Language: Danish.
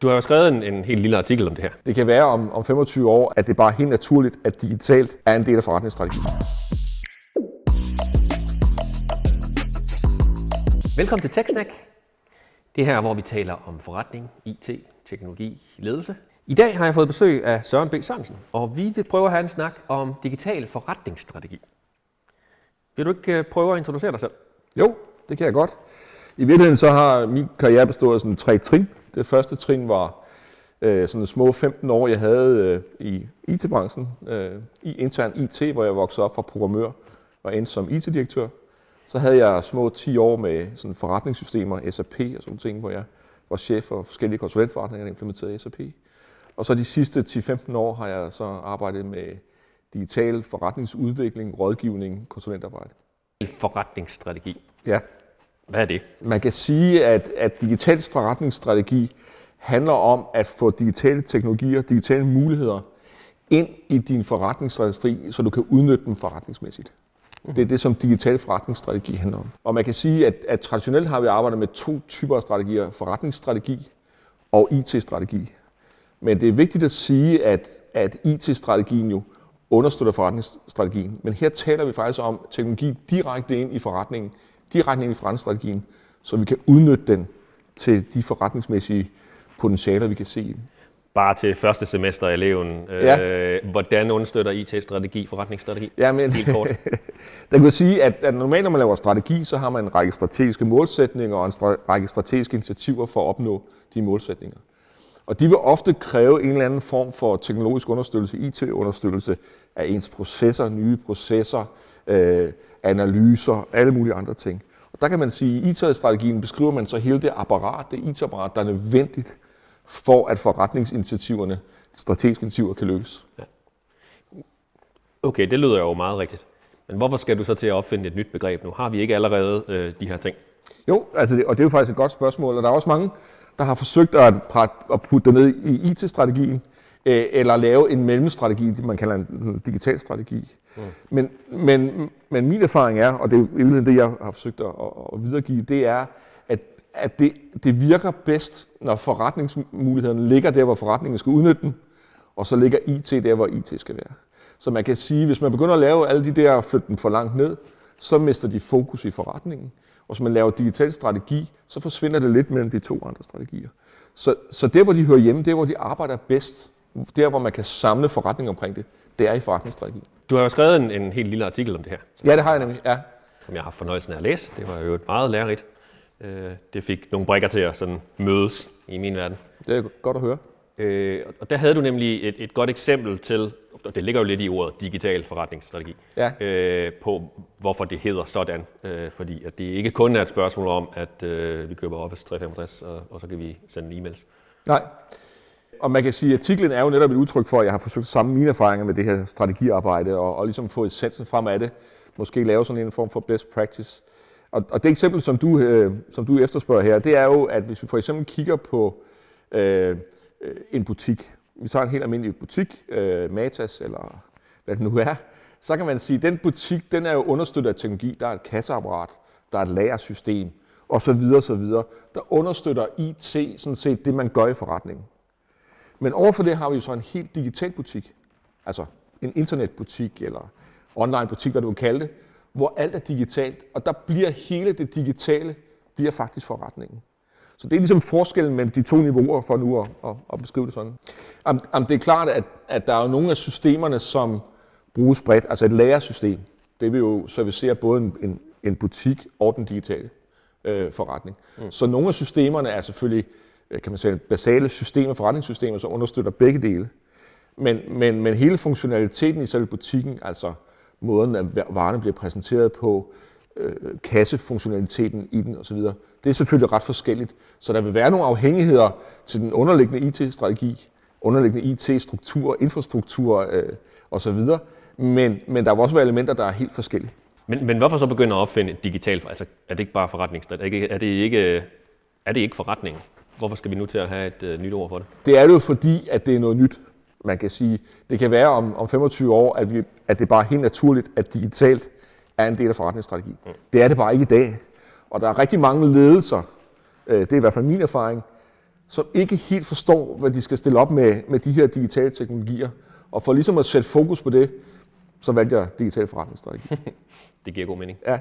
Du har jo skrevet en helt lille artikel om det her. Det kan være om 25 år, at det bare er helt naturligt, at digitalt er en del af forretningsstrategien. Velkommen til TechSnack. Det er her, hvor vi taler om forretning, IT, teknologi, ledelse. I dag har jeg fået besøg af Søren B. Sørensen, og vi vil prøve at have en snak om digital forretningsstrategi. Vil du ikke prøve at introducere dig selv? Jo, det kan jeg godt. I virkeligheden så har min karriere bestået af sådan 3 trin. Det første trin var sådan små 15 år, jeg havde i IT-branchen, i intern IT, hvor jeg voksede op fra programmør og endte som IT-direktør. Så havde jeg små 10 år med sådan forretningssystemer, SAP og sådan ting, hvor jeg var chef for forskellige konsulentforretninger, der implementerede SAP. Og så de sidste 10-15 år har jeg så arbejdet med digital forretningsudvikling, rådgivning, konsulentarbejde. Forretningsstrategi. Ja. Hvad er det? Man kan sige, at digital forretningsstrategi handler om at få digitale teknologier, digitale muligheder ind i din forretningsstrategi, så du kan udnytte dem forretningsmæssigt. Det er det, som digital forretningsstrategi handler om. Og man kan sige, at traditionelt har vi arbejdet med 2 typer af strategier, forretningsstrategi og IT-strategi. Men det er vigtigt at sige, at IT-strategien jo understøtter forretningsstrategien. Men her taler vi faktisk om teknologi direkte ind i forretningen, direkte ind i forretningsstrategien, så vi kan udnytte den til de forretningsmæssige potentialer, vi kan se i den. Bare til første semester eleven. Hvordan understøtter IT-strategi forretningsstrategi? Ja, men helt kort. Der kan sige, at normalt når man laver strategi, så har man en række strategiske målsætninger og en række strategiske initiativer for at opnå de målsætninger. Og de vil ofte kræve en eller anden form for teknologisk understøttelse, IT-understøttelse af ens processer, nye processer, analyser, alle mulige andre ting. Og der kan man sige, at i IT-strategien beskriver man så hele det apparat, det IT-apparat, der er nødvendigt for at forretningsinitiativerne, strategiske initiativer, kan lykkes. Ja. Okay, det lyder jo meget rigtigt. Men hvorfor skal du så til at opfinde et nyt begreb nu? Har vi ikke allerede de her ting? Jo, altså og det er jo faktisk et godt spørgsmål, og der er også mange, der har forsøgt at putte det ned i IT-strategien, eller lave en mellemstrategi, det man kalder en digital strategi. Men min erfaring er, og det er jo det, jeg har forsøgt at videregive, det er, at det virker bedst, når forretningsmulighederne ligger der, hvor forretningen skal udnytte dem, og så ligger IT der, hvor IT skal være. Så man kan sige, hvis man begynder at lave alle de der flytte dem for langt ned, så mister de fokus i forretningen. Og hvis man laver digital strategi, så forsvinder det lidt mellem de 2 andre strategier. Så der, hvor de hører hjemme, der, hvor de arbejder bedst, der, hvor man kan samle forretning omkring det, det er i forretningsstrategien. Du har jo skrevet en helt lille artikel om det her. Ja, det har jeg nemlig, ja. Som jeg har haft fornøjelsen af at læse. Det var jo et meget lærerigt. Det fik nogle brikker til at sådan mødes i min verden. Det er godt at høre. Og der havde du nemlig et godt eksempel til, og det ligger jo lidt i ordet digital forretningsstrategi, på hvorfor det hedder sådan. Fordi at det ikke kun er et spørgsmål om, at vi køber Office 365, og så kan vi sende e-mails. Nej. Og man kan sige, at artiklen er jo netop et udtryk for, at jeg har forsøgt at samle mine erfaringer med det her strategiarbejde, og ligesom få essensen frem af det. Måske lave sådan en form for best practice. Og det eksempel, som du efterspørger her, det er jo, at hvis vi for eksempel kigger på en butik, vi tager en helt almindelig butik, Matas eller hvad det nu er, så kan man sige, at den butik, den er jo understøttet af teknologi. Der er et kasseapparat, der er et lagersystem osv. Der understøtter IT sådan set det, man gør i forretningen. Men overfor det har vi jo så en helt digital butik, altså en internetbutik eller online butik, hvad du vil kalde det, hvor alt er digitalt, og der bliver hele det digitale bliver faktisk forretningen. Så det er ligesom forskellen mellem de 2 niveauer for nu at beskrive det sådan. Det er klart, at der er jo nogle af systemerne, som bruges bredt, altså et lagersystem. Det vil jo servicere både en butik og den digitale forretning. Så nogle af systemerne er selvfølgelig, kan man sige, basale systemer, forretningssystemer, som understøtter begge dele. Men hele funktionaliteten i selve butikken, altså måden, at varerne bliver præsenteret på, kassefunktionaliteten i den osv., det er selvfølgelig ret forskelligt. Så der vil være nogle afhængigheder til den underliggende IT-strategi, underliggende IT-struktur, infrastruktur osv., men der vil også være elementer, der er helt forskellige. Men hvorfor så begynde at opfinde et digitalt? Altså, er det ikke bare forretningsstrategi? Er det ikke forretning? Hvorfor skal vi nu til at have et nyt ord for det? Det er det jo fordi, at det er noget nyt. Man kan sige, det kan være om 25 år, at det bare er helt naturligt, at digitalt er en del af forretningsstrategi. Det er det bare ikke i dag. Og der er rigtig mange ledelser, det er i hvert fald min erfaring, som ikke helt forstår, hvad de skal stille op med de her digitale teknologier. Og for ligesom at sætte fokus på det, så valgte jeg digital forretningsstrategi. Det giver god mening. Ja.